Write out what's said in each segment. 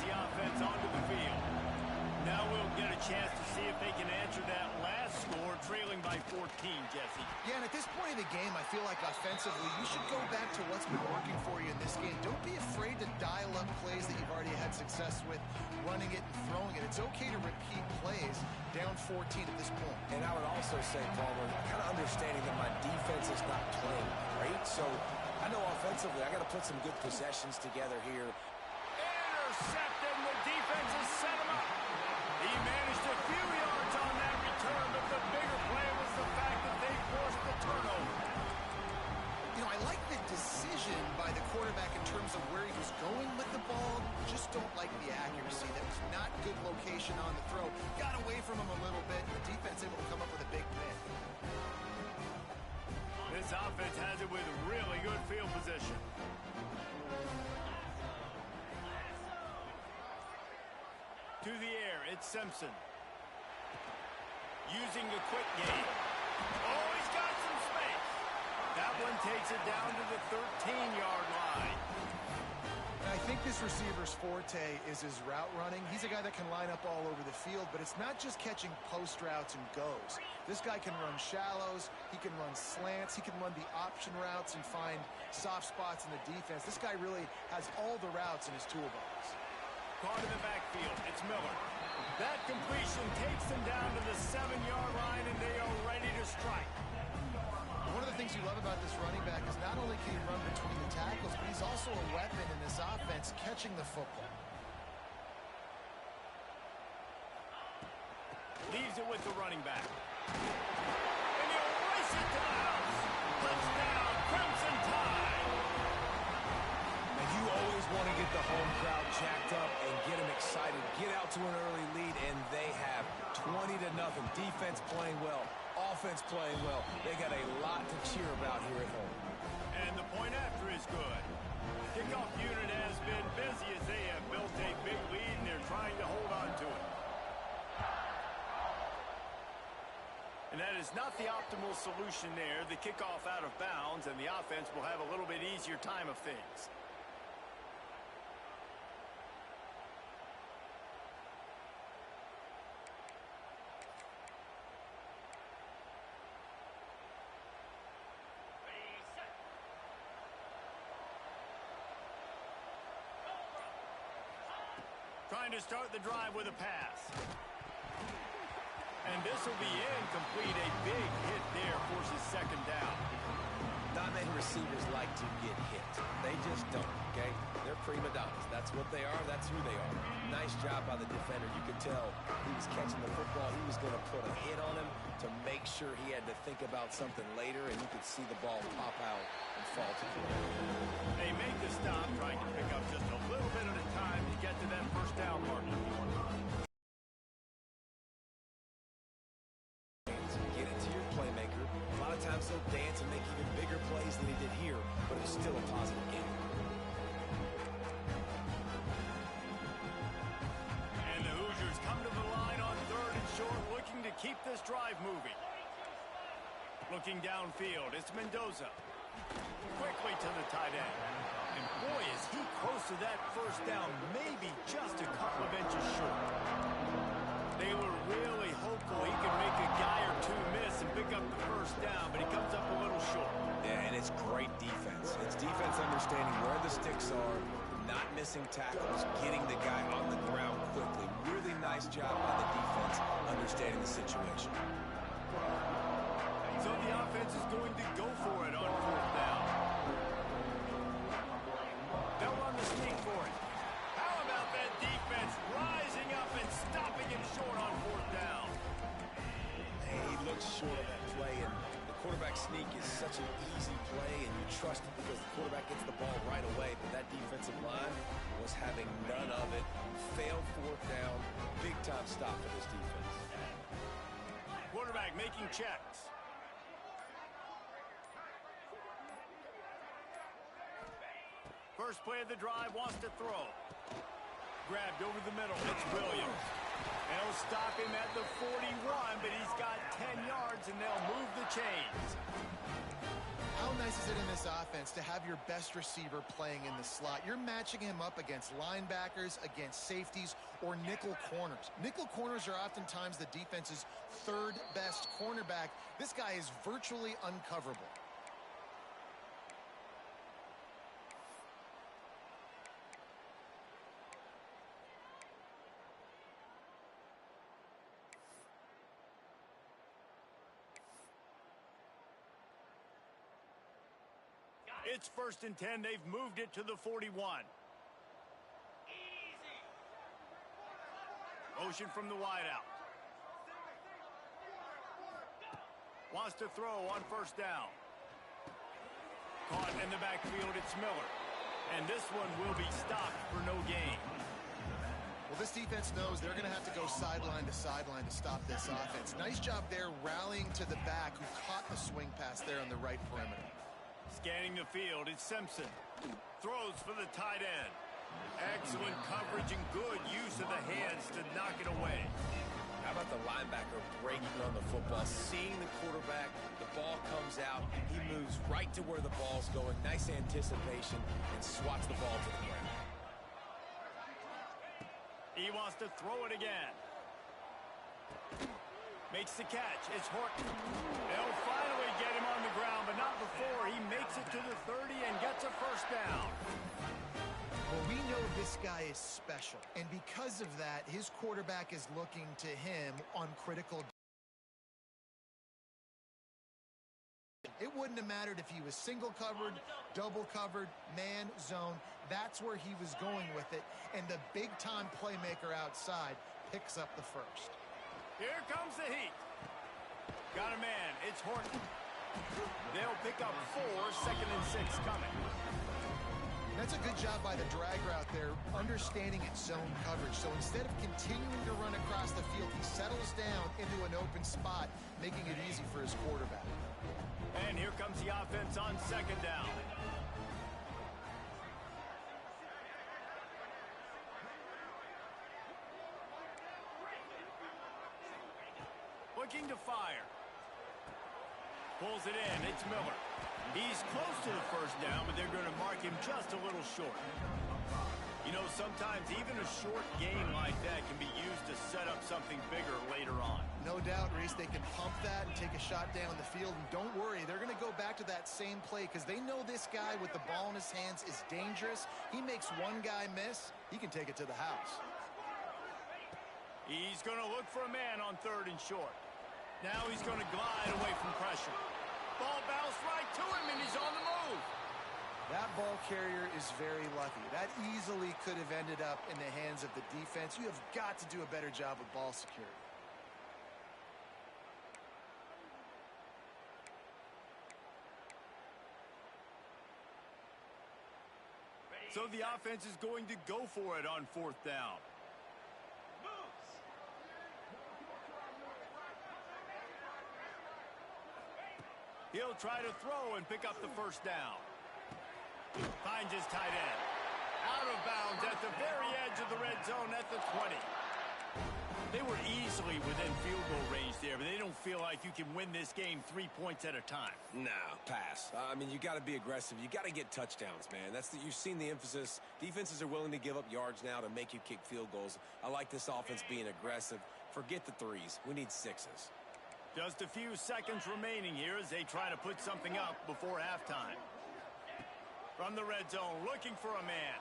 the offense onto the field. Now we'll get a chance to see if they can answer that last score, trailing by 14, Jesse. Yeah, and at this point in the game, I feel like offensively, you should go back to what's been working for you in this game. Don't be afraid to dial up plays that you've already had success with, running it and throwing it. It's okay to repeat plays down 14 at this point. And I would also say, Palmer, kind of understanding that my defense is not playing great, so I know offensively I got to put some good possessions together here. Intercepted, and the defense has set him up. He managed a few yards on that return, but the bigger play was the fact that they forced the turnover. You know, I like the decision by the quarterback in terms of where he was going with the ball. Just don't like the accuracy. That was not good location on the throw. Got away from him a little bit, and the defense able to come up with a big pick. This offense has it with really good field position. To the air, it's Simpson. Using a quick game. Oh, he's got some space. That one takes it down to the 13-yard line. And I think this receiver's forte is his route running. He's a guy that can line up all over the field, but it's not just catching post routes and goes. This guy can run shallows, he can run slants, he can run the option routes and find soft spots in the defense. This guy really has all the routes in his toolbox. Caught in the backfield, it's Miller. That completion takes them down to the 7-yard line, and they are ready to strike. One of the things you love about this running back is not only can he run between the tackles, but he's also a weapon in this offense catching the football. Leaves it with the running back. And he'll race it to the house. Touchdown, Crimson Tide. Now, you always want to get the home crowd jacked up and get them excited. Get out to an early lead, and they have 20-0. Defense playing well. Offense playing well. They got a lot to cheer about here at home. And the point after is good. The kickoff unit has been busy as they have built a big lead, and they're trying to hold on to it. And that is not the optimal solution there. The kickoff out of bounds, and the offense will have a little bit easier time of things. Trying to start the drive with a pass. And this will be incomplete. A big hit there forces second down. Not many receivers like to get hit. They just don't, okay? They're prima donnas. That's what they are. That's who they are. Nice job by the defender. You could tell he was catching the football. He was going to put a hit on him to make sure he had to think about something later, and you could see the ball pop out and fall to the ground. They make the stop, trying to pick up just a little bit at a time to get to that first down mark. Get it to your playmaker. A lot of times he'll dance and make even bigger plays than he did here, but it's still a positive game. And the Hoosiers come to the line on 3rd and short, looking to keep this drive moving. Looking downfield, it's Mendoza. Quickly to the tight end. And boy, is he close to that first down, maybe just a couple of inches short. They were really hopeful he could make a guy or two miss and pick up the first down, but he comes up a little short. Yeah, and it's great defense. It's defense understanding where the sticks are, not missing tackles, getting the guy on the ground quickly. Really nice job by the defense understanding the situation. So the offense is going to go for it on 4th down. They'll run the sneak for it. How about that defense rising up and stopping him short on 4th down? Hey, he looks short of that play, and the quarterback sneak is such an easy play, and you trust it because the quarterback gets the ball right away, but that defensive line was having none of it. Failed 4th down. Big-time stop for this defense. Quarterback making checks. First play of the drive, wants to throw. grabbed over the middle. It's Williams. They'll stop him at the 41, but he's got 10 yards, and they'll move the chains. How nice is it in this offense to have your best receiver playing in the slot? You're matching him up against linebackers, against safeties, or nickel corners. Nickel corners are oftentimes the defense's third best cornerback. This guy is virtually uncoverable. It's 1st and 10. They've moved it to the 41. Motion from the wideout. Wants to throw on 1st down. Caught in the backfield, it's Miller. And this one will be stopped for no gain. Well, this defense knows they're going to have to go sideline to stop this offense. Nice job there rallying to the back who caught the swing pass there on the right perimeter. Scanning the field, it's Simpson. Throws for the tight end. Excellent coverage and good use of the hands to knock it away. How about the linebacker breaking on the football, seeing the quarterback, the ball comes out, he moves right to where the ball's going, nice anticipation, and swats the ball to the ground. He wants to throw it again. Makes the catch. It's Horton. They'll finally get him on the ground, but not before he makes it to the 30 and gets a 1st down. Well, we know this guy is special, and because of that, his quarterback is looking to him on critical. It wouldn't have mattered if he was single covered, double covered, man, zone. That's where he was going with it, and the big-time playmaker outside picks up the 1st. Here comes the heat. Got a man. It's Horton. They'll pick up 4, 2nd and 6 coming. That's a good job by the drag route there, understanding its zone coverage. So instead of continuing to run across the field, he settles down into an open spot, making it easy for his quarterback. And here comes the offense on 2nd down. Looking to fire. Pulls it in. It's Miller. He's close to the 1st down, but they're going to mark him just a little short. You know, sometimes even a short gain like that can be used to set up something bigger later on. No doubt, Reese, they can pump that and take a shot down the field. And don't worry, they're going to go back to that same play because they know this guy with the ball in his hands is dangerous. He makes one guy miss, he can take it to the house. He's going to look for a man on 3rd and short. Now he's going to glide away from pressure. Ball bounced right to him, and he's on the move. That ball carrier is very lucky. That easily could have ended up in the hands of the defense. You have got to do a better job with ball security. So the offense is going to go for it on 4th down. He'll try to throw and pick up the 1st down. Finds his tight end. Out of bounds at the very edge of the red zone at the 20. They were easily within field goal range there, but they don't feel like you can win this game 3 points at a time. No, pass. I mean, you got to be aggressive. You got to get touchdowns, man. You've seen the emphasis. Defenses are willing to give up yards now to make you kick field goals. I like this offense being aggressive. Forget the 3s. We need 6s. Just a few seconds remaining here as they try to put something up before halftime. From the red zone, looking for a man.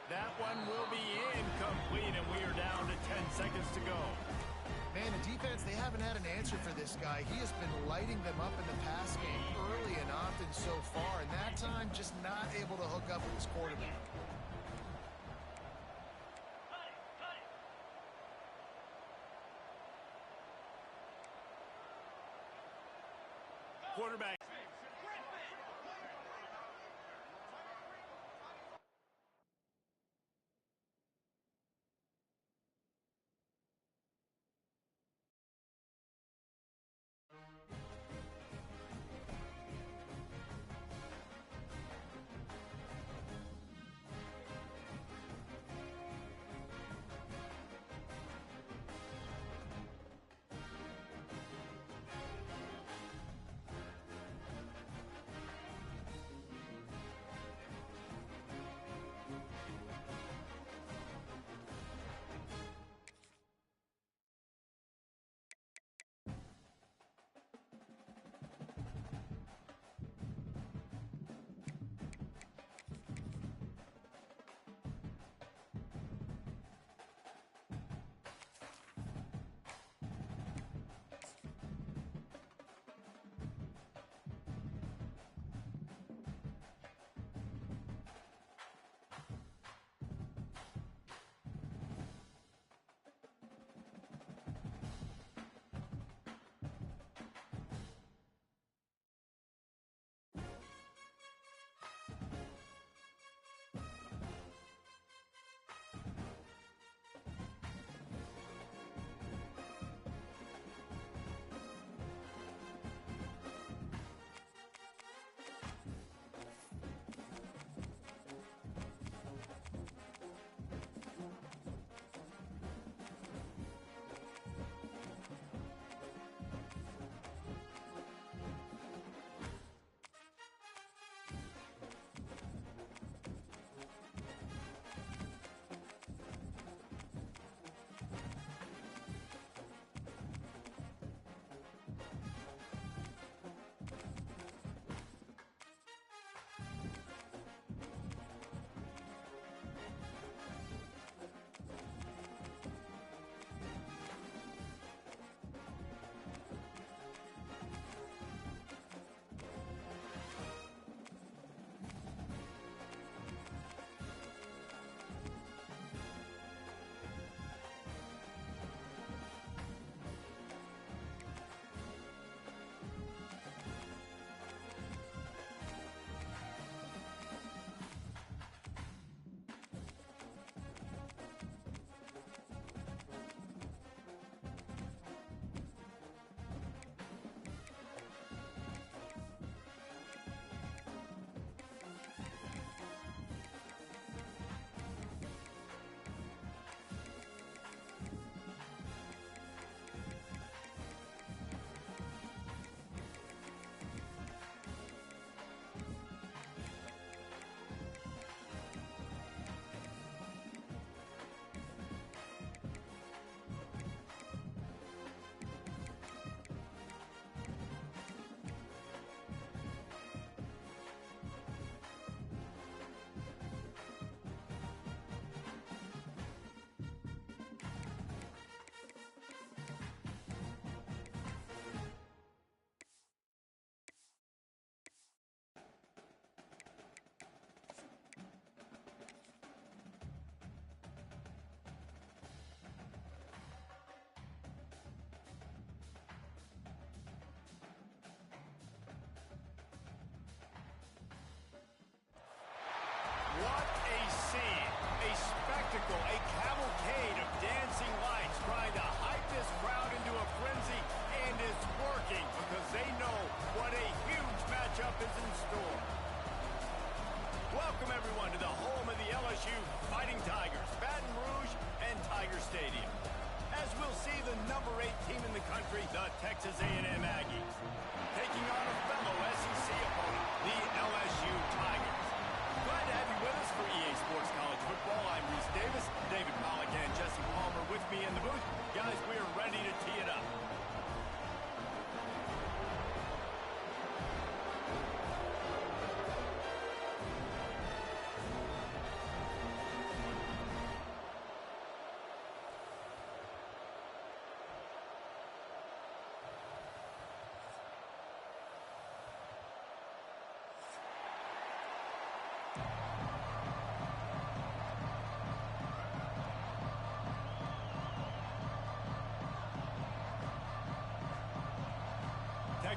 That one will be incomplete, and we are down to 10 seconds to go. Man, the defense, they haven't had an answer for this guy. He has been lighting them up in the pass game early and often so far, and that time just not able to hook up with his quarterback. Quarterback.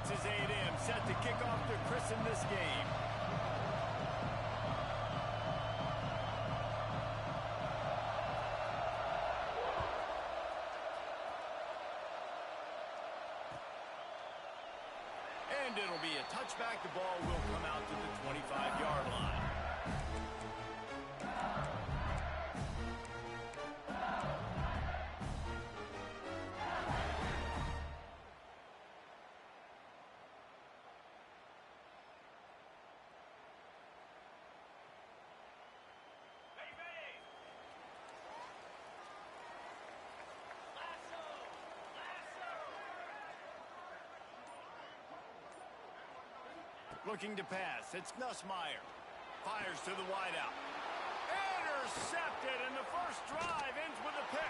Texas A&M set to kick off to christen this game. And it'll be a touchback. The ball will come out to the 25-yard line. Looking to pass. It's Nussmeier. Fires to the wideout. Intercepted, and the first drive ends with a pick.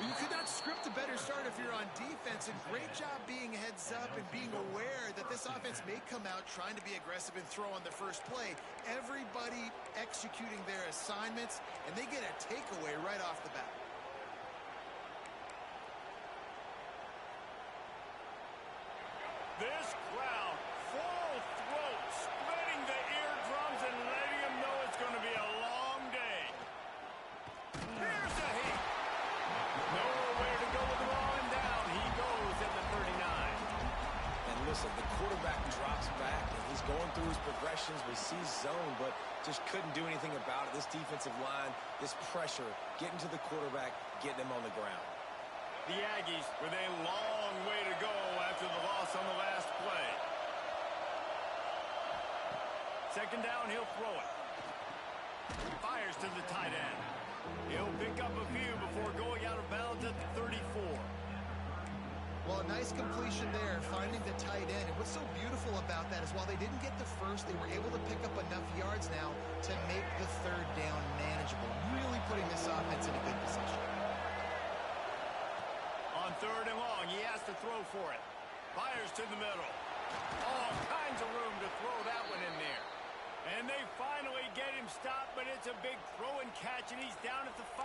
You could not script a better start if you're on defense, and great job being heads up and being aware that this offense may come out trying to be aggressive and throw on the first play. Everybody executing their assignments, and they get a takeaway right off the bat. This crowd, full throat, splitting the eardrums and letting them know it's going to be a long day. Here's a heat. Nowhere to go with the ball, and down he goes at the 39. And listen, the quarterback drops back, and he's going through his progressions. We see zone, but just couldn't do anything about it. This defensive line, this pressure, getting to the quarterback, getting him on the ground. The Aggies with a long way to go after the loss on the last play. Second down, he'll throw it. Fires to the tight end. He'll pick up a few before going out of bounds at the 34. Well, a nice completion there, finding the tight end. And what's so beautiful about that is while they didn't get the first, they were able to pick up enough yards now to make the third down manageable, really putting this offense in a good position. On third and long, he has to throw for it. Fires to the middle. All kinds of room to throw that one in there. And they finally get him stopped, but it's a big throw and catch, and he's down at the 5.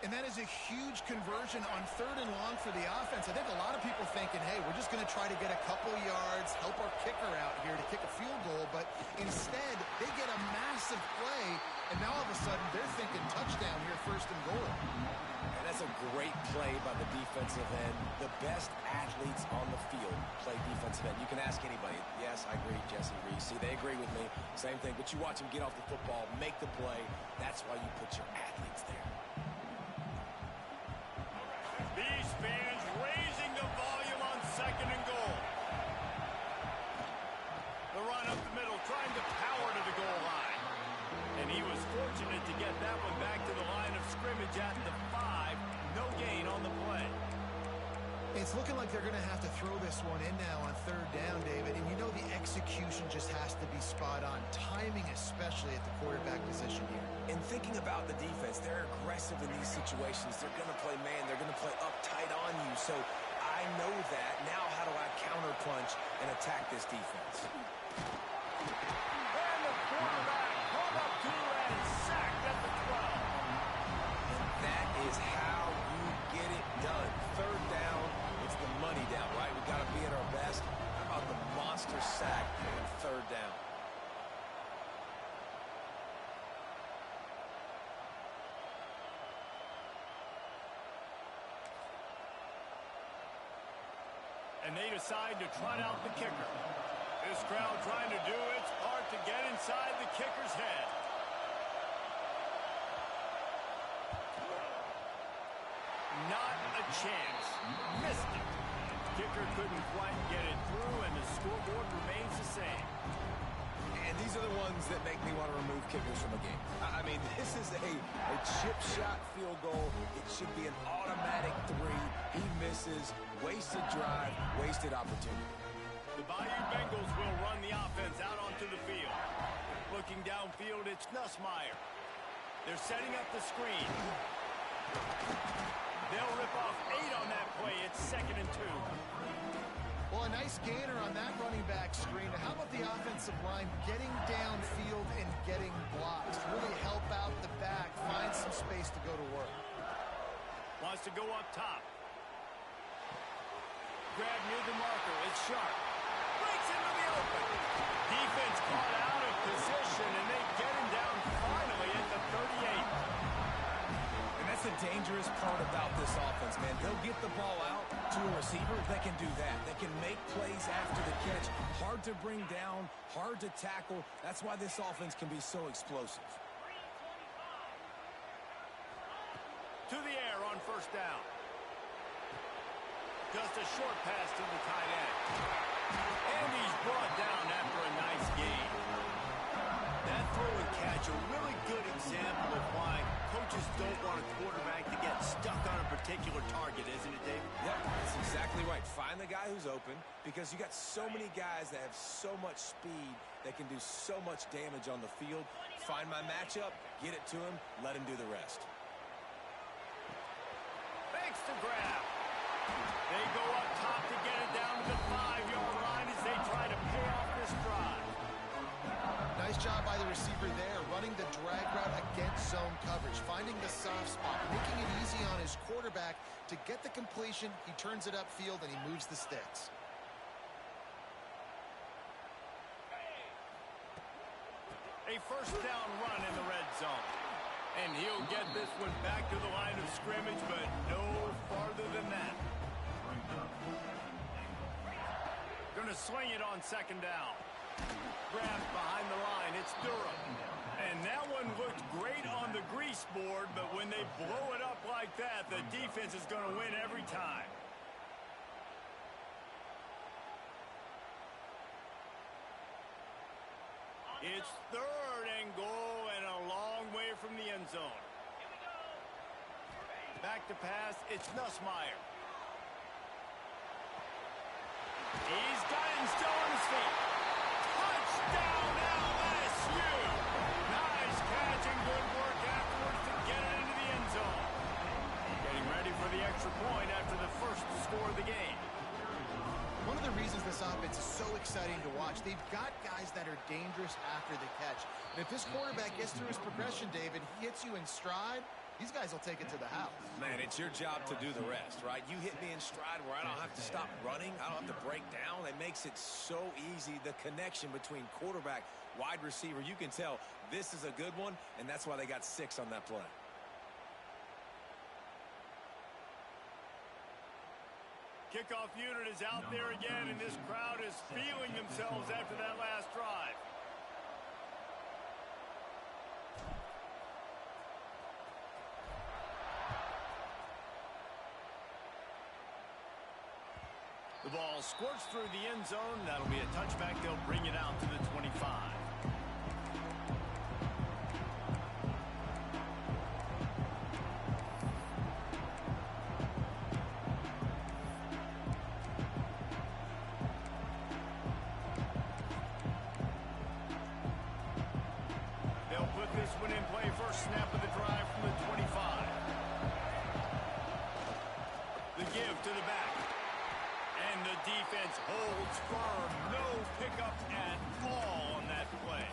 And that is a huge conversion on third and long for the offense. I think a lot of people thinking, hey, we're just going to try to get a couple yards, help our kicker out here to kick a field goal. But instead, they get a massive play, and now all of a sudden they're thinking touchdown here, first and goal. And that's a great play by the defensive end. The best athletes on the field play defensive end. You can ask anybody. Yes, I agree, Jesse Reese. See, they agree with me. Same thing. But you watch them get off the football, make the play. That's why you put your athletes there. These fans raising the volume on second and goal. The run up the middle, trying to power to the goal line. And he was fortunate to get that one back to the line of scrimmage at the 5. No gain on the play. It's looking like they're going to have to throw this one in now on third down, David. And you know the execution just has to be spot on. Timing especially at the quarterback position here. And thinking about the defense, they're aggressive in these situations. They're going to play man. They're going to play up tight on you. So I know that. Now how do I counterpunch and attack this defense? And the quarterback brought up to and sacked at the 12. And that is how you get it done. Third down, it's the money down, right? We've got to be at our best. How about the monster sack on third down? And they decide to trot out the kicker. This crowd trying to do its part to get inside the kicker's head. Not a chance. Missed it. Kicker couldn't quite get it through, and the scoreboard remains the same. And these are the ones that make me want to remove kickers from a game. I mean, this is a chip shot field goal. It should be an automatic 3. He misses. Wasted drive, wasted opportunity. The Bayou Bengals will run the offense out onto the field. Looking downfield, it's Nussmeier. They're setting up the screen. They'll rip off 8 on that play. It's 2nd and 2. Well, a nice gainer on that running back screen. How about the offensive line getting downfield and getting blocks? Really help out the back, find some space to go to work. Wants to go up top. grab near the marker. It's sharp. Breaks into the open. Defense caught out of position, and they get him down finally at the 38. And that's the dangerous part about this offense, man. They'll get the ball out to a receiver. They can do that. They can make plays after the catch. Hard to bring down, hard to tackle. That's why this offense can be so explosive. To the air on first down. Just a short pass to the tight end. And he's brought down after a nice gain. That throw and catch, a really good example of why coaches don't want a quarterback to get stuck on a particular target, isn't it, David? Yeah, that's exactly right. Find the guy who's open, because you got so many guys that have so much speed that can do so much damage on the field. Find my matchup, get it to him, let him do the rest. Thanks to grab. They go up top to get it down to the 5-yard line as they try to pay off this drive. Nice job by the receiver there, running the drag route against zone coverage, finding the soft spot, making it easy on his quarterback to get the completion. He turns it upfield, and he moves the sticks. A first down run in the red zone. And he'll get this one back to the line of scrimmage, but no farther than that. Going to swing it on second down. Grabbed behind the line. It's Durham. And that one looked great on the grease board, but when they blow it up like that, the defense is going to win every time. It's third and goal and a long way from the end zone. Back to pass, it's Nussmeier. He's got it and still on his feet. Touchdown LSU! Nice catch and good work afterwards to get it into the end zone. Getting ready for the extra point after the first score of the game. One of the reasons this offense is so exciting to watch, they've got guys that are dangerous after the catch. And if this quarterback gets through his progression, David, he hits you in stride, these guys will take it to the house. Man, it's your job to do the rest, right? You hit me in stride where I don't have to stop running. I don't have to break down. It makes it so easy. The connection between quarterback, wide receiver, you can tell this is a good one, and that's why they got 6 on that play. Kickoff unit is out there again, and this crowd is feeling themselves after that last drive. The ball squirts through the end zone. That'll be a touchback. They'll bring it out to the 25. They'll put this one in play. First snap of the drive from the 25. The give to the back. And the defense holds firm. No pickup at all on that play.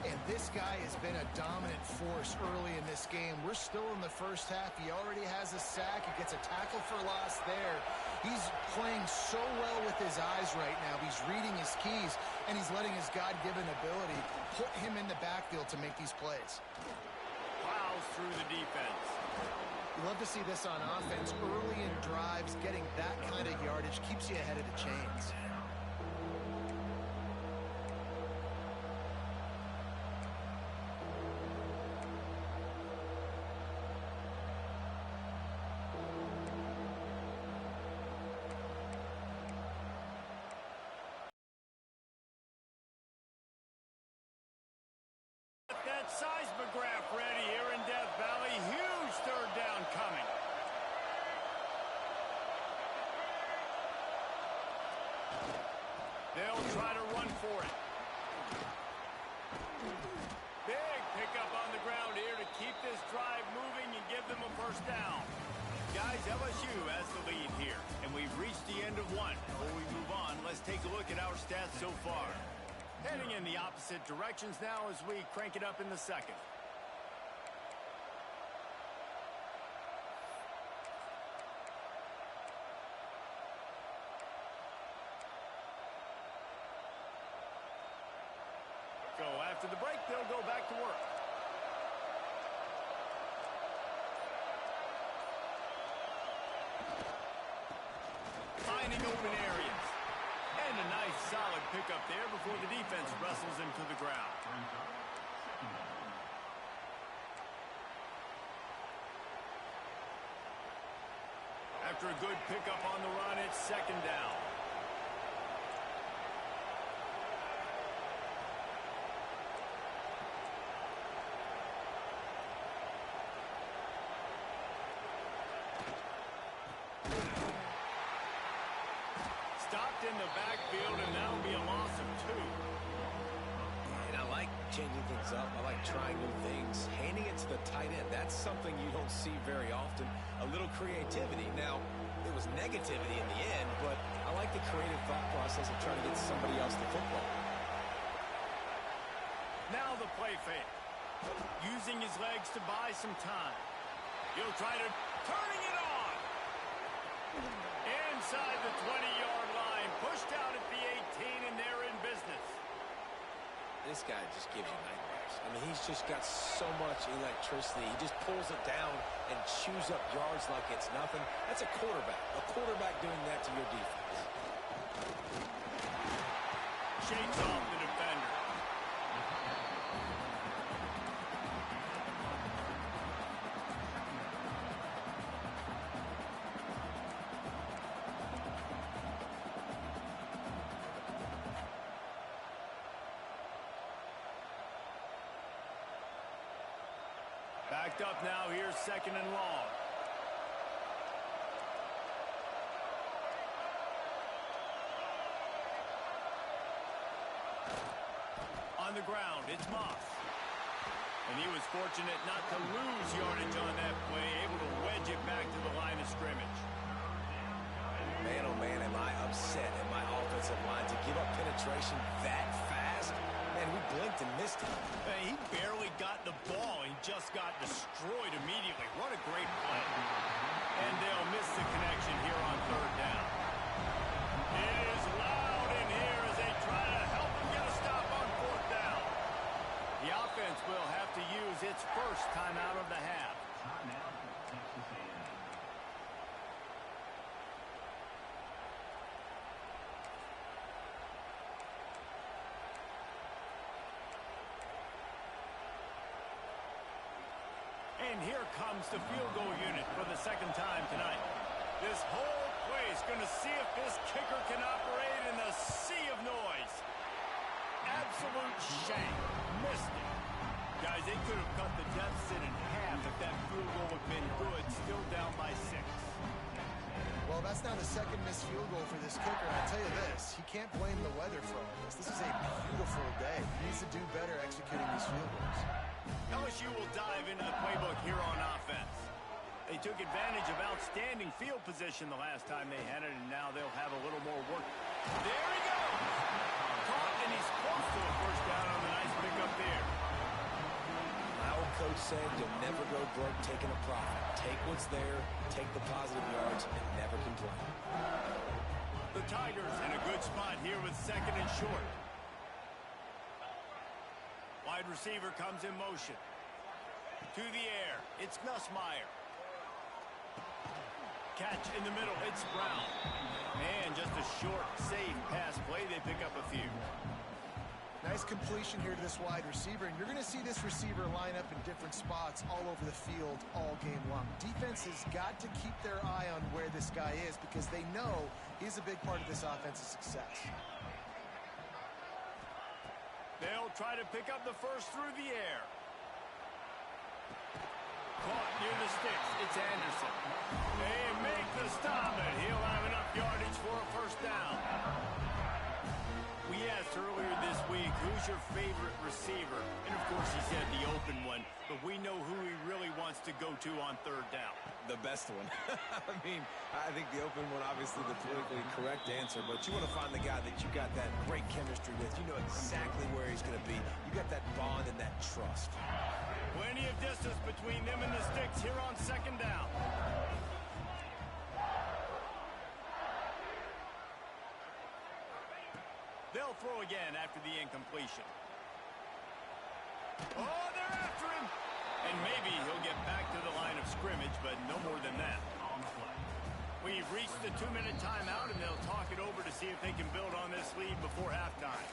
And this guy has been a dominant force early in this game. We're still in the first half. He already has a sack. He gets a tackle for loss there. He's playing so well with his eyes right now. He's reading his keys, and he's letting his God-given ability put him in the backfield to make these plays. Plows through the defense. You love to see this on offense. Early in drives, getting that kind of yardage keeps you ahead of the chains. That seismograph ready here in Death Valley. Huge third down coming. They'll try to run for it. Big pickup on the ground here to keep this drive moving and give them a first down. Guys, LSU has the lead here, and we've reached the end of one. Before we move on, let's take a look at our stats so far. Heading in the opposite directions now as we crank it up in the second. After the break, they'll go back to work. Finding open areas. And a nice solid pickup there before the defense wrestles him to the ground. After a good pickup on the run, it's second down. Stopped in the backfield, and that'll be a loss of 2. And I like changing things up. I like trying new things. Handing it to the tight end, that's something you don't see very often. A little creativity. Now, there was negativity in the end, but I like the creative thought process of trying to get somebody else the football. Now the play fake. Using his legs to buy some time. He'll try to turning it on. Inside the 20-yard line. Pushed out at the 18, and they're in business. This guy just gives you nightmares. I mean, he's just got so much electricity. He just pulls it down and chews up yards like it's nothing. That's a quarterback. A quarterback doing that to your defense. Shakes off the defender. Backed up now, here's second and long. On the ground, it's Moss. And he was fortunate not to lose yardage on that play, able to wedge it back to the line of scrimmage. Man, oh man, am I upset at my offensive line to give up penetration that fast? Man, we blinked and missed him. He barely got the ball. He just got destroyed immediately. What a great play. And they'll miss the connection here on third down. It is loud in here as they try to help him get a stop on fourth down. The offense will have to use its first timeout of the half. And here comes the field goal unit for the second time tonight. This whole place going to see if this kicker can operate in the sea of noise. Absolute shame. Missed it. Guys, they could have cut the deficit in half if that field goal had been good. Still down by 6. Well, that's now the second missed field goal for this kicker. And I'll tell you this, he can't blame the weather for all this. This is a beautiful day. He needs to do better executing these field goals. LSU will dive into the playbook here on offense. They took advantage of outstanding field position the last time they had it, and now they'll have a little more work. There he goes! Caught, and he's close to a first down on the nice pickup there. My old coach said you'll never go broke taking a profit. Take what's there, take the positive yards, and never complain. The Tigers in a good spot here with second and short. Wide receiver comes in motion. To the air. It's Nussmeier. Catch in the middle. It's Brown. And just a short, safe pass play. They pick up a few. Nice completion here to this wide receiver. And you're going to see this receiver line up in different spots all over the field all game long. Defense has got to keep their eye on where this guy is because they know he's a big part of this offense's success. They'll try to pick up the first through the air. Caught near the sticks. It's Anderson. They make the stop, and he'll have enough yardage for a first down. We asked earlier this week, who's your favorite receiver? And, of course, he said the open one, but we know who he really wants to go to on third down. The best one. I mean, I think the open one, obviously the politically correct answer, but you want to find the guy that you got that great chemistry with. You know exactly where he's going to be. You got that bond and that trust. Plenty of distance between them and the sticks here on second down. They'll throw again after the incompletion. Oh, they're after him. And maybe he'll get back to the line of scrimmage, but no more than that. We've reached the 2-minute timeout, and they'll talk it over to see if they can build on this lead before halftime.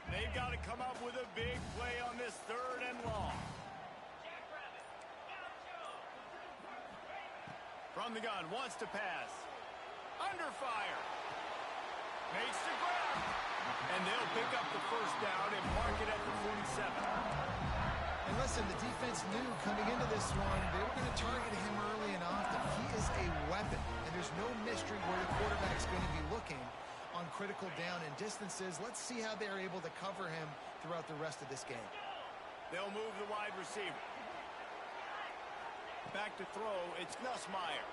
They've got to come up with a big play on this 3rd and long. From the gun, wants to pass. Under fire. Makes the grab. And they'll pick up the first down and mark it at the 47. And listen, the defense knew coming into this one, they were going to target him early and often. He is a weapon, and there's no mystery where the quarterback's going to be looking on critical down and distances. Let's see how they're able to cover him throughout the rest of this game. They'll move the wide receiver. Back to throw, it's Nussmeier.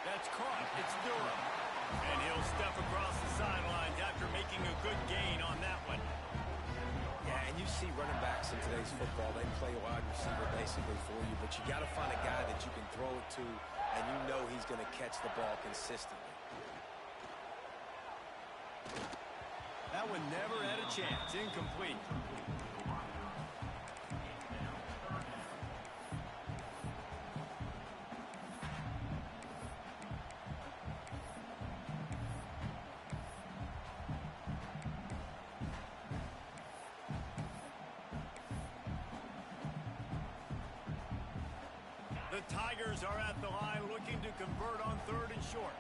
That's caught, it's Durham. And he'll step across the sidelines after making a good gain on that one. Yeah, and you see running backs in today's football, they play wide receiver basically for you, but you got to find a guy that you can throw it to, and you know he's going to catch the ball consistently. That one never had a chance. Incomplete. The Tigers are at the line looking to convert on 3rd and short.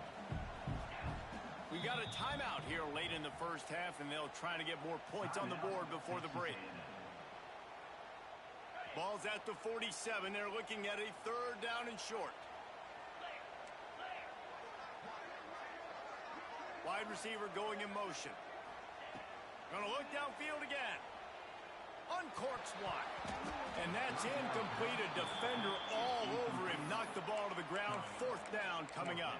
We got a timeout here late in the first half, and they'll try to get more points on the board before the break. Ball's at the 47. They're looking at a 3rd down and short. Wide receiver going in motion. Gonna look downfield again. Uncorks one. And that's incomplete. A defender all over him. Knocked the ball to the ground. 4th down coming up.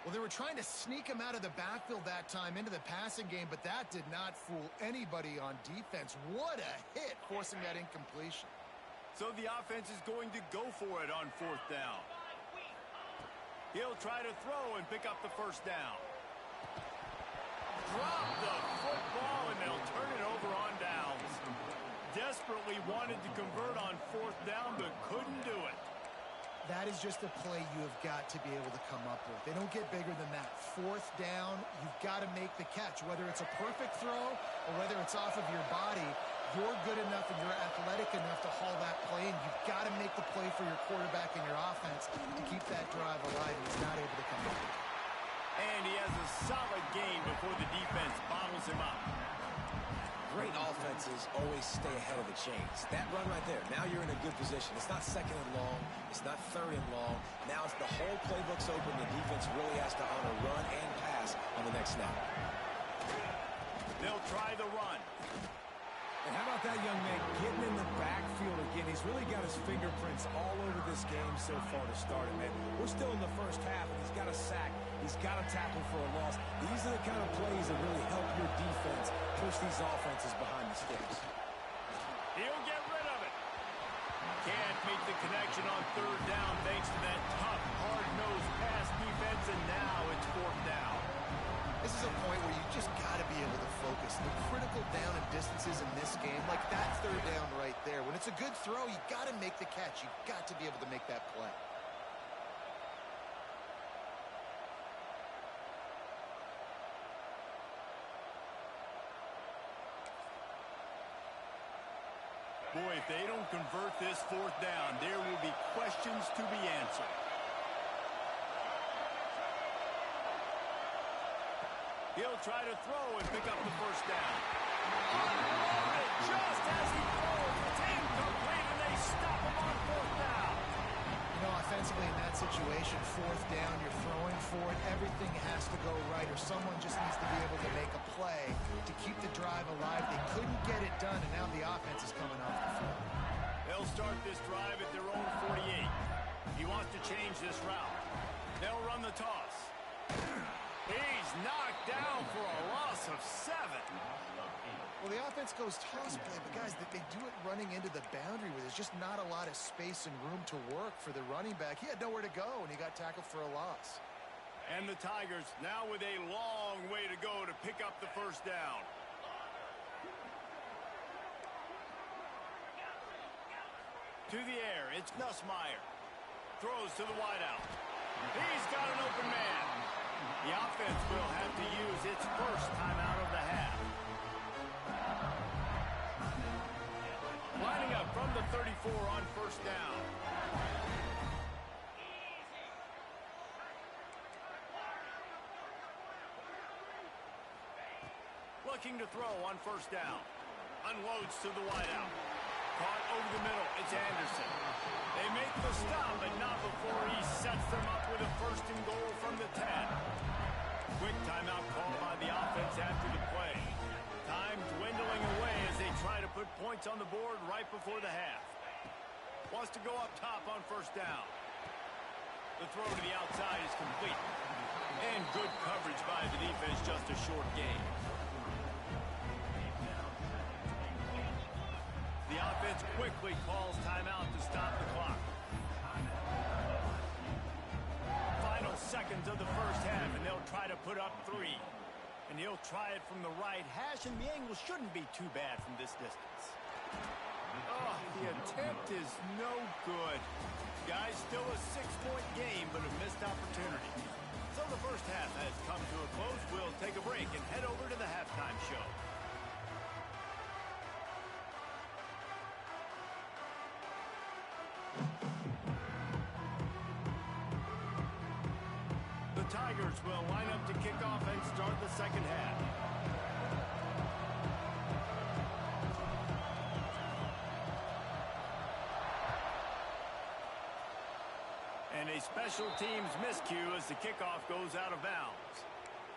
Well, they were trying to sneak him out of the backfield that time into the passing game, but that did not fool anybody on defense. What a hit, forcing that incompletion. So the offense is going to go for it on 4th down. He'll try to throw and pick up the first down. Drop the football, and they'll turn it over on downs. Desperately wanted to convert on 4th down, but couldn't do it. That is just a play you have got to be able to come up with. They don't get bigger than that. 4th down, you've got to make the catch. Whether it's a perfect throw or whether it's off of your body, you're good enough and you're athletic enough to haul that play, and you've got to make the play for your quarterback and your offense to keep that drive alive, and he's not able to come up. And he has a solid gain before the defense bottles him up. Great offenses always stay ahead of the chains. That run right there, now you're in a good position. It's not 2nd and long. It's not 3rd and long. Now it's the whole playbook's open. The defense really has to honor run and pass on the next snap. They'll try the run. And how about that young man getting in the backfield again? He's really got his fingerprints all over this game so far to start it, man. We're still in the first half, and he's got a sack. He's got a tackle for a loss. These are the kind of plays that really help your defense push these offenses behind the sticks. He'll get rid of it. Can't make the connection on 3rd down thanks to that tough, hard-nosed pass defense, and now it's 4th down. This is a point where you just got to be able to focus. The critical down and distances in this game, like that 3rd down right there. When it's a good throw, you got to make the catch. You got to be able to make that play. Boy, if they don't convert this 4th down, there will be questions to be answered. He'll try to throw and pick up the first down. Unloaded just as he throws. It's incomplete, and they stop him on 4th down. You know, offensively in that situation, 4th down, you're throwing for it. Everything has to go right, or someone just needs to be able to make a play to keep the drive alive. They couldn't get it done, and now the offense is coming off the field. They'll start this drive at their own 48. He wants to change this route. They'll run the toss. He's knocked down for a loss of 7. Well, the offense goes toss play, but guys, they do it running into the boundary where there's just not a lot of space and room to work for the running back. He had nowhere to go, and he got tackled for a loss. And the Tigers now with a long way to go to pick up the first down. To the air, it's Nussmeier. Throws to the wideout. He's got an open man. The offense will have to use its first timeout of the half. Lining up from the 34 on first down. Looking to throw on first down. Unloads to the wideout. Caught over the middle. It's Anderson. They make the stop, but not before he sets them up with a first and goal from the 10. Quick timeout call by the offense after the play. Time dwindling away as they try to put points on the board right before the half. Wants to go up top on first down. The throw to the outside is complete. And good coverage by the defense, just a short gain. The offense quickly calls timeout to stop the clock. Final seconds of the first half, and they'll try to put up 3. And he'll try it from the right hash, and the angle shouldn't be too bad from this distance. Oh, the attempt is no good. Guys, still a 6-point game, but a missed opportunity. So the first half has come to a close. We'll take a break and head over to the halftime show. The Tigers will line up to kick off and start the second half. And a special teams miscue as the kickoff goes out of bounds.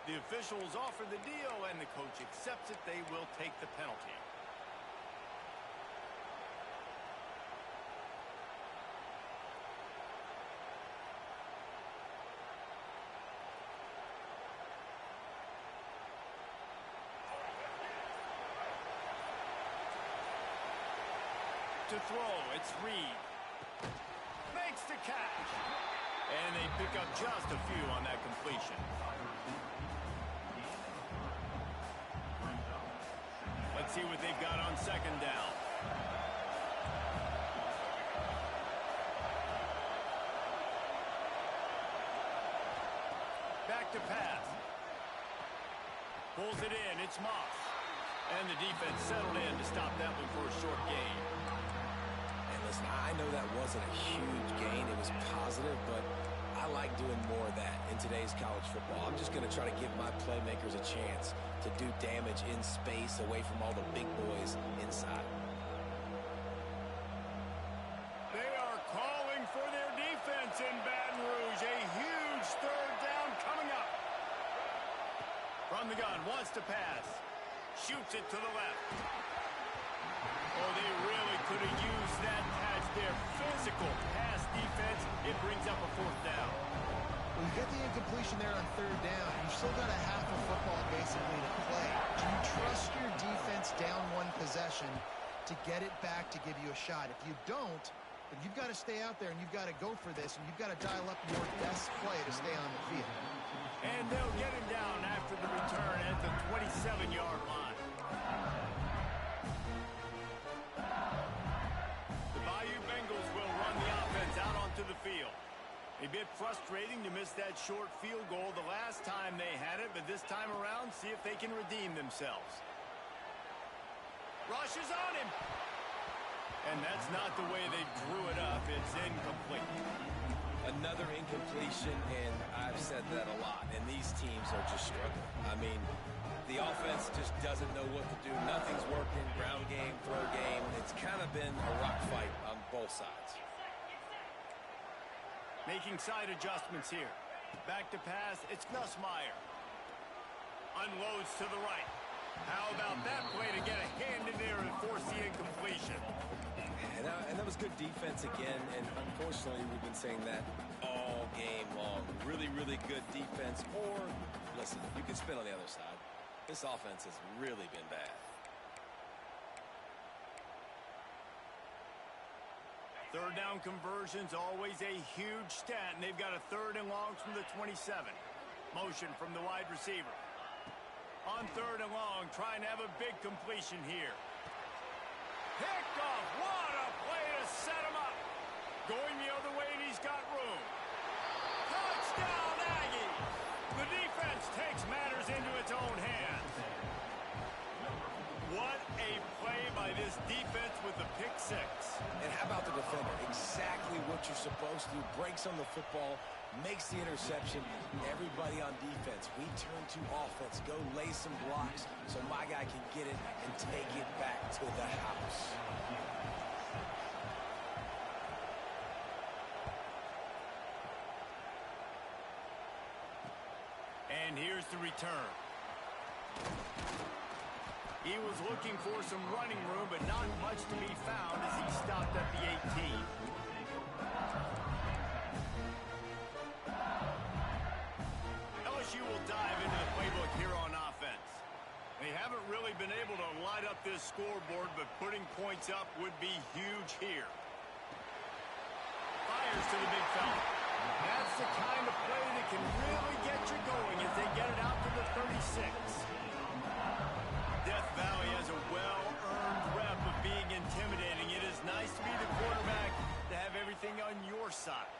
The officials offer the deal, and the coach accepts it. They will take the penalty. To throw, it's Reed. Makes the catch. And they pick up just a few on that completion. Let's see what they've got on second down. Back to pass. Pulls it in, it's Moss. And the defense settled in to stop that one for a short gain. Listen, I know that wasn't a huge gain. It was positive, but I like doing more of that in today's college football. I'm just going to try to give my playmakers a chance to do damage in space away from all the big boys inside. They are calling for their defense in Baton Rouge. A huge third down coming up. From the gun, wants to pass. Shoots it to the left. Oh, they really could have used that as their physical pass defense. It brings up a fourth down. Well, you get the incompletion there on third down. You've still got a half of football basically to play. Do you trust your defense down one possession to get it back to give you a shot? If you don't, then you've got to stay out there and you've got to go for this, and you've got to dial up your best play to stay on the field. And they'll get him down after the return at the 27-yard line. To the field. A bit frustrating to miss that short field goal the last time they had it, but this time around, see if they can redeem themselves. Rushes on him. And that's not the way they drew it up. It's incomplete. Another incompletion, and I've said that a lot, and these teams are just struggling. I mean, the offense just doesn't know what to do. Nothing's working. Ground game, throw game. It's kind of been a rock fight on both sides. Making side adjustments here. Back to pass, it's Nussmeier. Unloads to the right. How about that play to get a hand in there and force the incompletion? And that was good defense defense again, and unfortunately, we've been saying that all game long. Really, really good defense, or, listen, you can spin on the other side. This offense has really been bad. Third down conversion's always a huge stat, and they've got a 3rd and long from the 27. Motion from the wide receiver. On 3rd and long, trying to have a big completion here. Picked off. What a play to set him up. Going the other way, and he's got room. Touchdown, Aggies. The defense takes matters into its own hands. What a play by this defense with the pick 6. And how about the defender? Exactly what you're supposed to do. Breaks on the football, makes the interception. Everybody on defense, we turn to offense. Go lay some blocks so my guy can get it and take it back to the house. And here's the return. He was looking for some running room, but not much to be found as he stopped at the 18. LSU will dive into the playbook here on offense. They haven't really been able to light up this scoreboard, but putting points up would be huge here. Fires to the big fella. That's the kind of play that can really get you going as they get it out to the 36. Death Valley has a well-earned rep of being intimidating. It is nice to be the quarterback, to have everything on your side.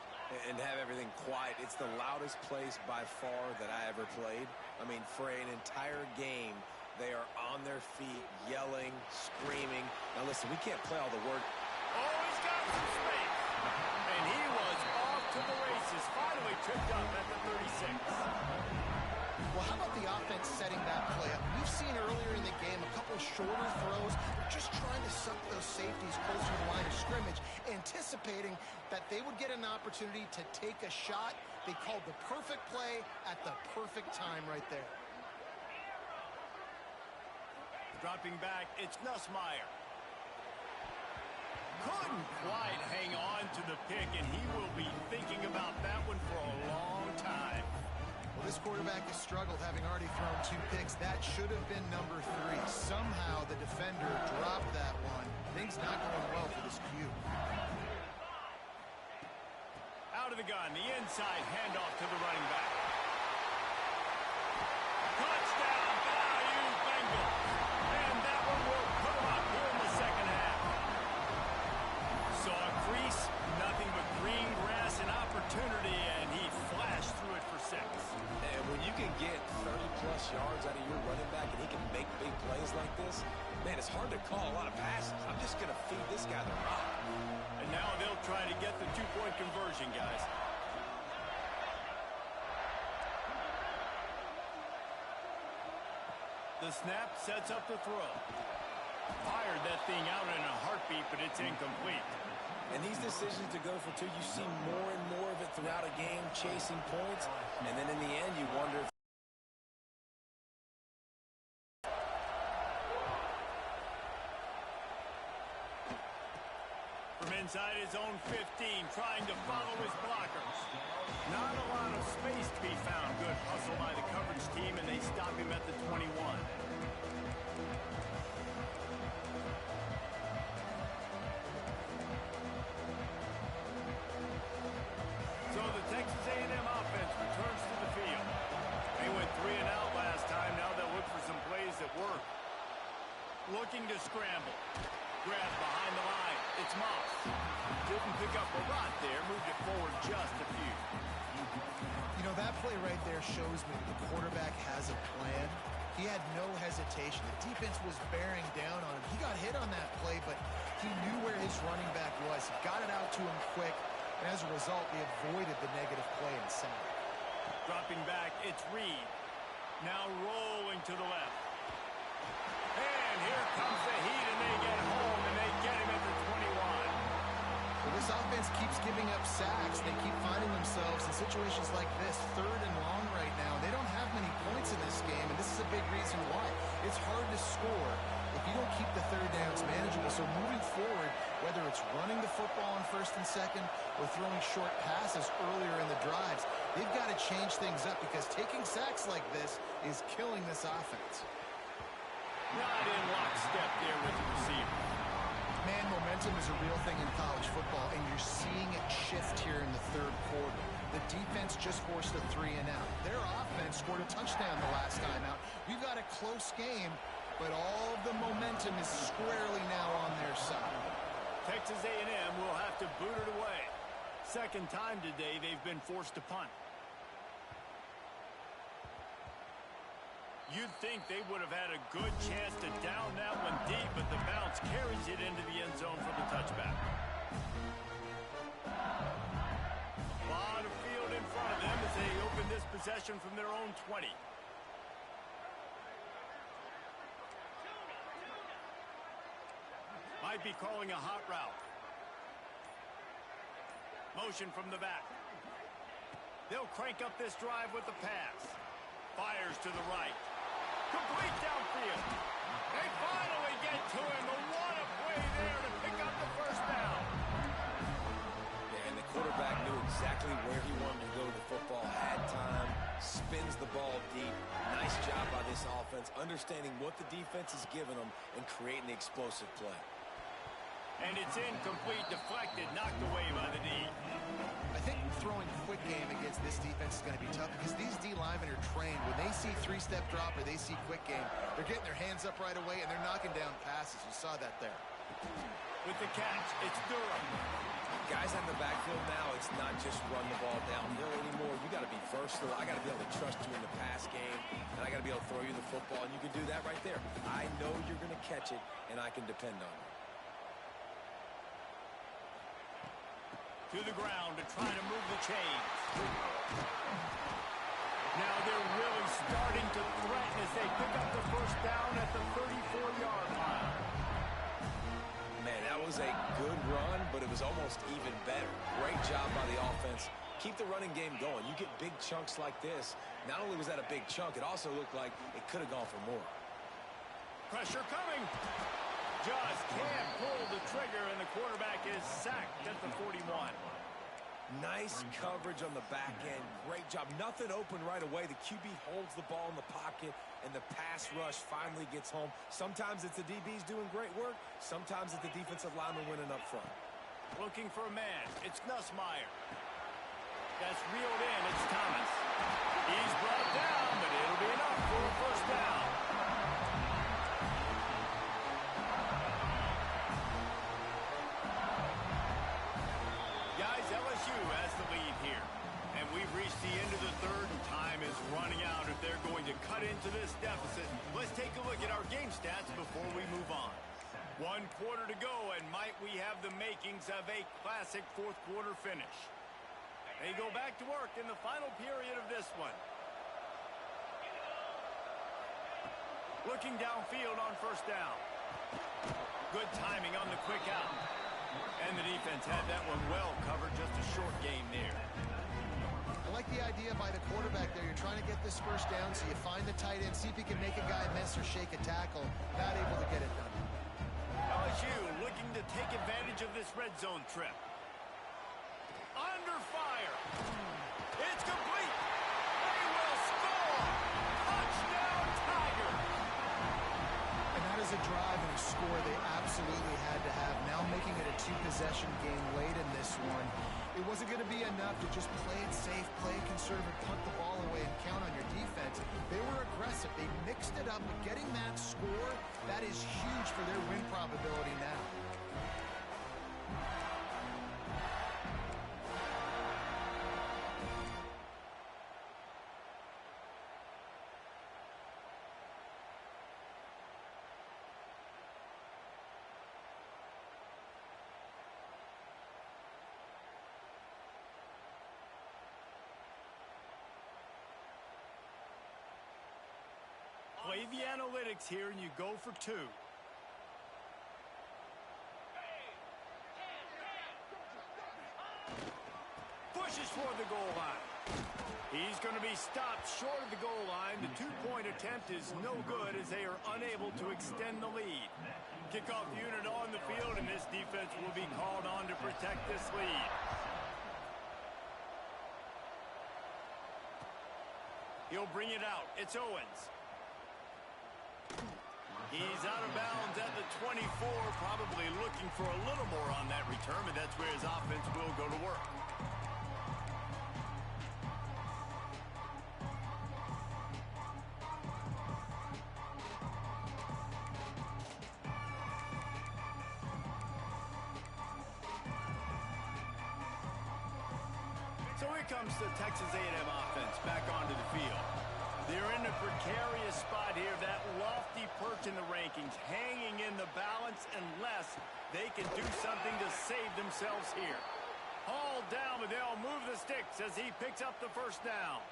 And have everything quiet. It's the loudest place by far that I ever played. I mean, for an entire game, they are on their feet, yelling, screaming. Now listen, we can't play all the word. Oh, he's got some space. And he was off to the races. Finally tripped up at the 36. Well, how about the offense setting that play up? We've seen earlier in the game a couple shorter throws. They're just trying to suck those safeties closer to the line of scrimmage, anticipating that they would get an opportunity to take a shot. They called the perfect play at the perfect time right there. Dropping back, it's Nussmeier. Couldn't quite hang on to the pick, and he will be thinking about that one for a long time. Well, this quarterback has struggled, having already thrown 2 picks. That should have been number 3. Somehow the defender dropped that one. Things not going well for this Q. Out of the gun, the inside handoff to the running back. Touchdown, Bayou Bengals. And that one will put them up here in the second half. Saw a crease, nothing but green grass and opportunity, and he flashed through it for 6. And when you can get 30-plus yards out of your running back and he can make big plays like this, man, it's hard to call a lot of passes. I'm just going to feed this guy the rock. And now they'll try to get the 2-point conversion, guys. The snap sets up the throw. Fired that thing out in a heartbeat, but it's incomplete. And these decisions to go for 2, you see more and more of it throughout a game, chasing points. And then in the end, you wonder if from inside his own 15, trying to follow his blockers. Not a lot of space to be found. Good hustle by the coverage team, and they stop him at the 21. So the Texas A&M offense returns to the field. They went 3 and out last time. Now they'll look for some plays that work. Looking to scramble. Grab behind the line. It's Moss. Didn't pick up a lot there. Moved it forward just a few. You know, that play right there shows me the quarterback has a plan. He had no hesitation. The defense was bearing down on him. He got hit on that play, but he knew where his running back was. He got it out to him quick, and as a result, he avoided the negative play and sack. Dropping back, it's Reed. Now rolling to the left. And here comes the heat, and they get home, and they get him at the 21. Well, this offense keeps giving up sacks. They keep finding themselves in situations like this, 3rd and long right now. They don't have many points in this game, and this is a big reason why. It's hard to score if you don't keep the 3rd downs manageable. So moving forward, whether it's running the football on 1st and second or throwing short passes earlier in the drives. They've got to change things up because taking sacks like this is killing this offense. Not in lockstep there with the receiver. Man, momentum is a real thing in college football, and you're seeing it shift here in the third quarter. The defense just forced a 3-and-out. Their offense scored a touchdown the last time out. We've got a close game, but all of the momentum is squarely now on their side. Texas A&M will have to boot it away. Second time today they've been forced to punt. You'd think they would have had a good chance to down that one deep, but the bounce carries it into the end zone for the touchback. A lot of field in front of them as they open this possession from their own 20. Might be calling a hot route. Motion from the back. They'll crank up this drive with the pass. Fires to the right. Complete downfield. They finally get to him. A what a play there to pick up the first down. Yeah, and the quarterback knew exactly where he wanted to go with the football. Had time. Spins the ball deep. Nice job by this offense, understanding what the defense is giving them and creating the explosive play. And it's incomplete, deflected, knocked away by the D. I think throwing quick game against this defense is going to be tough because these D linemen are trained. When they see three-step drop or they see quick game, they're getting their hands up right away and they're knocking down passes. You saw that there. With the catch, it's Durham. Guys in the backfield now, it's not just run the ball downhill anymore. You got to be versatile. I got to be able to trust you in the pass game, and I got to be able to throw you the football, and you can do that right there. I know you're going to catch it, and I can depend on it. To the ground to try to move the chains. Now they're really starting to threaten as they pick up the first down at the 34-yard line. Man, that was a good run, but it was almost even better. Great job by the offense. Keep the running game going. You get big chunks like this. Not only was that a big chunk, it also looked like it could have gone for more. Pressure coming. Just can't pull the trigger, and the quarterback is sacked at the 41. Nice coverage on the back end. Great job. Nothing open right away. The QB holds the ball in the pocket, and the pass rush finally gets home. Sometimes it's the DBs doing great work. Sometimes it's the defensive lineman winning up front. Looking for a man. It's Nussmeier. That's reeled in. It's Thomas. He's brought down, but it'll be enough for a first down. Guys, LSU has the lead here. And we've reached the end of the third, and time is running out if they're going to cut into this deficit. Let's take a look at our game stats before we move on. 1 quarter to go, and might we have the makings of a classic fourth quarter finish. They go back to work in the final period of this one. Looking downfield on first down. Good timing on the quick out. And the defense had that one well covered, just a short game there. I like the idea by the quarterback there. You're trying to get this first down, so you find the tight end, see if he can make a guy miss or shake a tackle. Not able to get it done. LSU looking to take advantage of this red zone trip. Under fire. It's complete. They will score. Touchdown, Tiger. And that is a drive and a score they absolutely had to have. Now making it a 2-possession game late in this one. It wasn't going to be enough to just play it safe, play it conservative, punt the ball away, and count on your defense. They were aggressive. They mixed it up, but getting that score, that is huge for their win probability now. Play the analytics here, and you go for 2. Pushes for the goal line. He's going to be stopped short of the goal line. The 2-point attempt is no good as they are unable to extend the lead. Kickoff unit on the field, and this defense will be called on to protect this lead. He'll bring it out. It's Owens. He's out of bounds at the 24, probably looking for a little more on that return, but that's where his offense will go to work. So here comes the Texas A&M offense back onto the field. They're in a precarious spot here, that lofty perch in the rankings, hanging in the balance unless they can do something to save themselves here. Hauled down, but they'll move the sticks as he picks up the first down.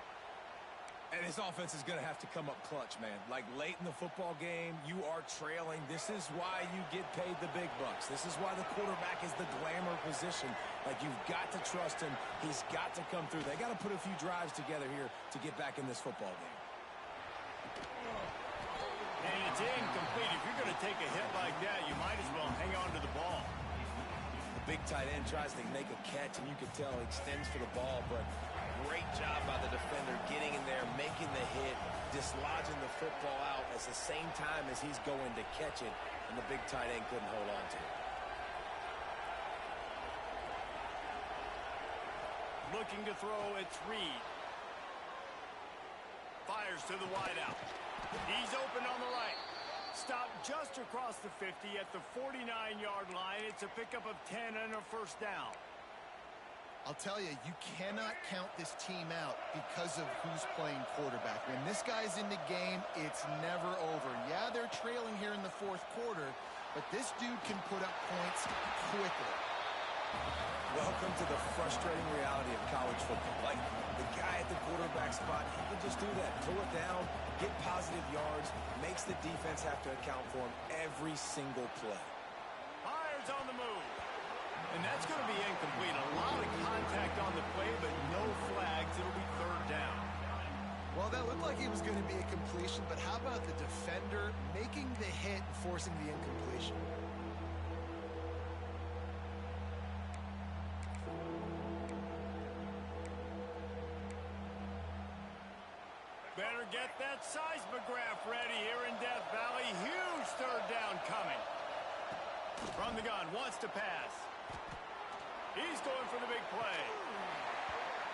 And his offense is going to have to come up clutch, man. Like late in the football game, you are trailing. This is why you get paid the big bucks. This is why the quarterback is the glamour position. Like, you've got to trust him. He's got to come through. They got to put a few drives together here to get back in this football game. And it's incomplete. If you're going to take a hit like that, you might as well hang on to the ball. The big tight end tries to make a catch, and you can tell he extends for the ball, but great job by the defender getting in there, making the hit, dislodging the football out at the same time as he's going to catch it, and the big tight end couldn't hold on to it. Looking to throw, it's Reed. Fires to the wideout. He's open on the right. Stopped just across the 50 at the 49-yard line. It's a pickup of 10 and a first down. I'll tell you, you cannot count this team out because of who's playing quarterback. When this guy's in the game, it's never over. Yeah, they're trailing here in the fourth quarter, but this dude can put up points quickly. Welcome to the frustrating reality of college football. Like, the guy at the quarterback spot, he can just do that. Pull it down, get positive yards, makes the defense have to account for him every single play. Fires on the move. And that's going to be incomplete. A lot of contact on the play, but no flags. It'll be third down. Well, that looked like it was going to be a completion, but how about the defender making the hit and forcing the incompletion? Better get that seismograph ready here in Death Valley. Huge third down coming. From the gun, wants to pass. He's going for the big play.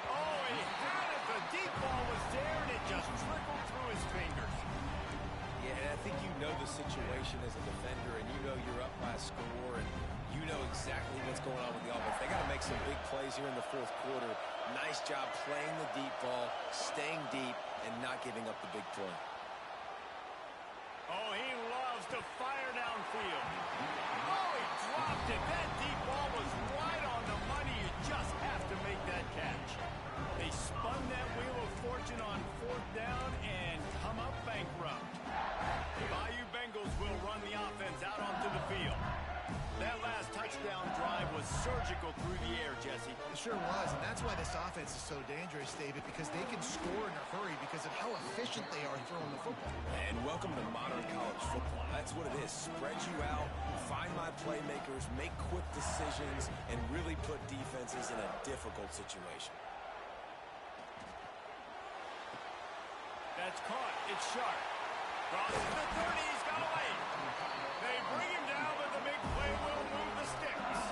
Oh, he had it. The deep ball was there, and it just trickled through his fingers. Yeah, and I think you know the situation as a defender, and you know you're up by a score, and you know exactly what's going on with the offense. They got to make some big plays here in the fourth quarter. Nice job playing the deep ball, staying deep, and not giving up the big play. Oh, he loves to fire downfield. Oh, he dropped it. That deep ball was right on the money. You just have to make that catch. They spun that wheel of fortune on fourth down and come up bankrupt. The Bayou Bengals will run the offense out onto the field. That last touchdown drive was surgical through the air, Jesse. It sure was, and that's why this offense is so dangerous, David, because they can score in a hurry because of how efficient they are throwing the football. And welcome to modern college football. That's what it is. Spread you out, find my playmakers, make quick decisions, and really put defenses in a difficult situation. That's caught. It's sharp. Crosses the 30. He's got away. They bring him down, but the big play will move the sticks.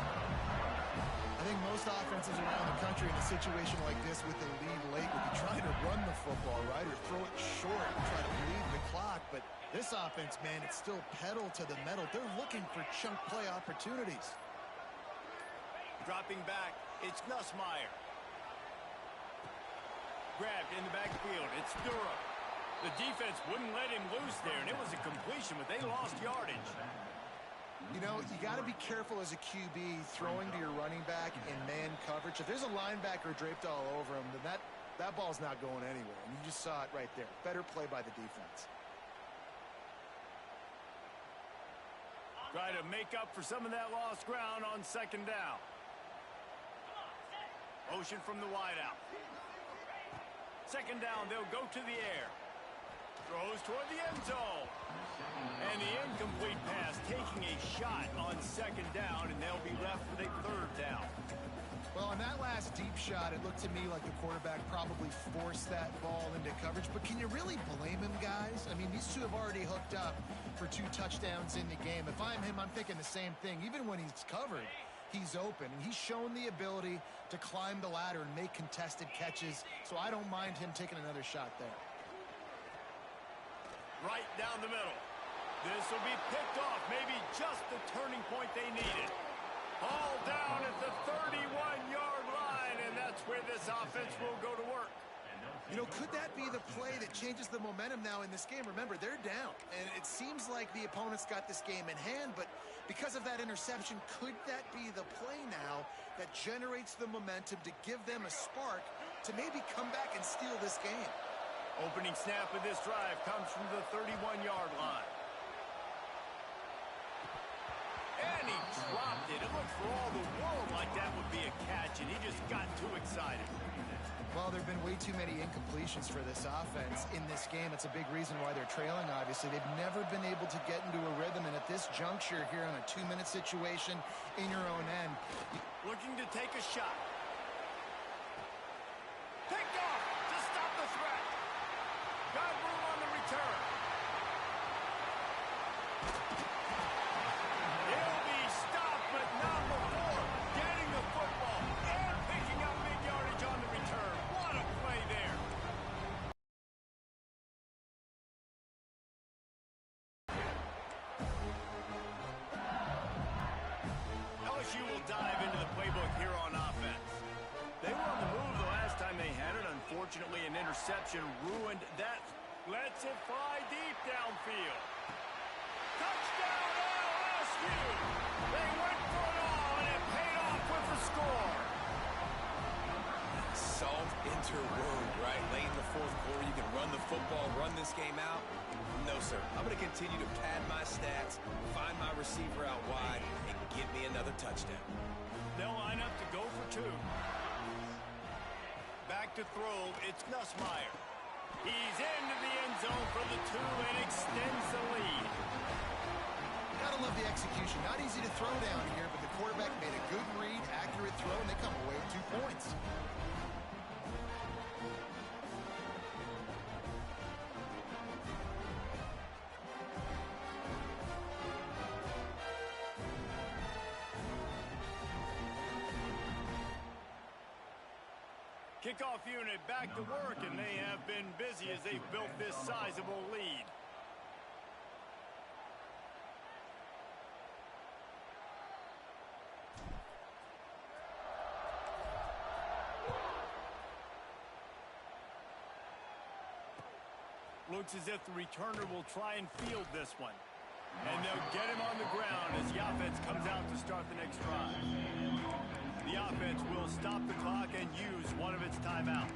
I think most offenses around the country in a situation like this with a lead late would be trying to run the football, right, or throw it short and try to bleed the clock. But this offense, man, it's still pedal to the metal. They're looking for chunk play opportunities. Dropping back, it's Nussmeier. Grabbed in the backfield. It's Durham. The defense wouldn't let him loose there, and it was a completion, but they lost yardage. You know, you got to be careful as a QB throwing to your running back in man coverage. If there's a linebacker draped all over him, then that ball's not going anywhere. And you just saw it right there. Better play by the defense. Try to make up for some of that lost ground on second down. Motion from the wideout. Second down, they'll go to the air. Throws toward the end zone. And the incomplete pass taking a shot on second down, and they'll be left with a third down. Well, on that last deep shot, it looked to me like the quarterback probably forced that ball into coverage. But can you really blame him, guys? I mean, these two have already hooked up for 2 touchdowns in the game. If I'm him, I'm thinking the same thing. Even when he's covered, he's open. And he's shown the ability to climb the ladder and make contested catches. So I don't mind him taking another shot there. Right down the middle. This will be picked off. Maybe just the turning point they needed. All down at the 31-yard line, and that's where this offense will go to work. You know, could that be the play that changes the momentum now in this game? Remember, they're down, and it seems like the opponent's got this game in hand, but because of that interception, could that be the play now that generates the momentum to give them a spark to maybe come back and steal this game? Opening snap of this drive comes from the 31-yard line. And he dropped it. It looked for all the world like that would be a catch, and he just got too excited. Well, there have been way too many incompletions for this offense in this game. It's a big reason why they're trailing, obviously. They've never been able to get into a rhythm, and at this juncture here on a 2-minute situation in your own end. Looking to take a shot. Picked off to stop the threat. Got room on the return. He'll be stopped, but not before getting the football and picking up big yardage on the return. What a play there. LSU will dive into the playbook here on offense. They were on the move the last time they had it. Unfortunately, an interception ruined that. Lets it fly deep downfield. Touchdown, LSU! They went for it all, and it paid off with the score. Salt into wound, right? Late in the fourth quarter, you can run the football, run this game out. No, sir. I'm going to continue to pad my stats, find my receiver out wide, and give me another touchdown. They'll line up to go for 2. Back to throw, it's Nussmeier. He's into the end zone for the 2 and extends the lead. Gotta love the execution. Not easy to throw down here, but the quarterback made a good read, accurate throw, and they come away with 2 points. Kickoff unit back to work, and they have been busy as they've built this sizable lead. Looks as if the returner will try and field this one. And they'll get him on the ground as the offense comes out to start the next drive. The offense will stop the clock and use one of its timeouts.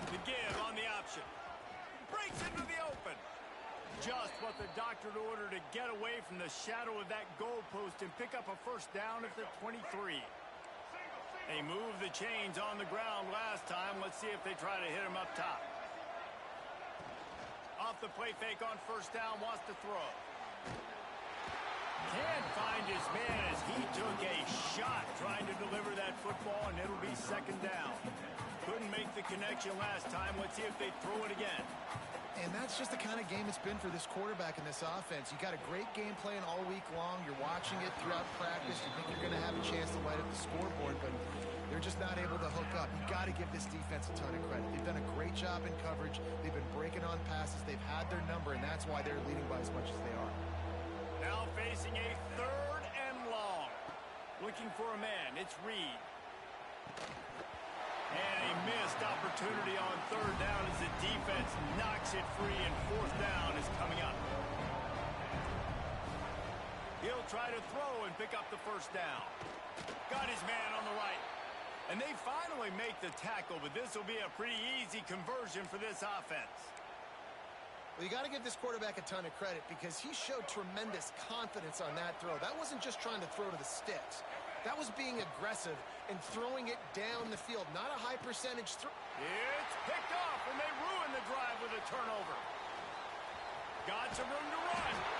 The give on the option. Breaks into the open. Just what the doctor ordered to get away from the shadow of that goalpost and pick up a first down at the 23. They moved the chains on the ground last time. Let's see if they try to hit him up top. Off the play fake on first down, wants to throw. Can't find his man as he took a shot trying to deliver that football, and it'll be second down. Couldn't make the connection last time. Let's see if they throw it again. And that's just the kind of game it's been for this quarterback in this offense. You got a great game plan all week long. You're watching it throughout practice. You think you're going to have a chance to light up the scoreboard, but they're just not able to hook up. You got to give this defense a ton of credit. They've done a great job in coverage. They've been breaking on passes. They've had their number, and that's why they're leading by as much as they are. Now facing a 3rd and long. Looking for a man. It's Reed. And a missed opportunity on 3rd down as the defense knocks it free, and 4th down is coming up. He'll try to throw and pick up the first down. Got his man on the right. And they finally make the tackle, but this will be a pretty easy conversion for this offense. Well, you got to give this quarterback a ton of credit because he showed tremendous confidence on that throw. That wasn't just trying to throw to the sticks. That was being aggressive and throwing it down the field, not a high percentage throw. It's picked off, and they ruin the drive with a turnover. Got some room to run.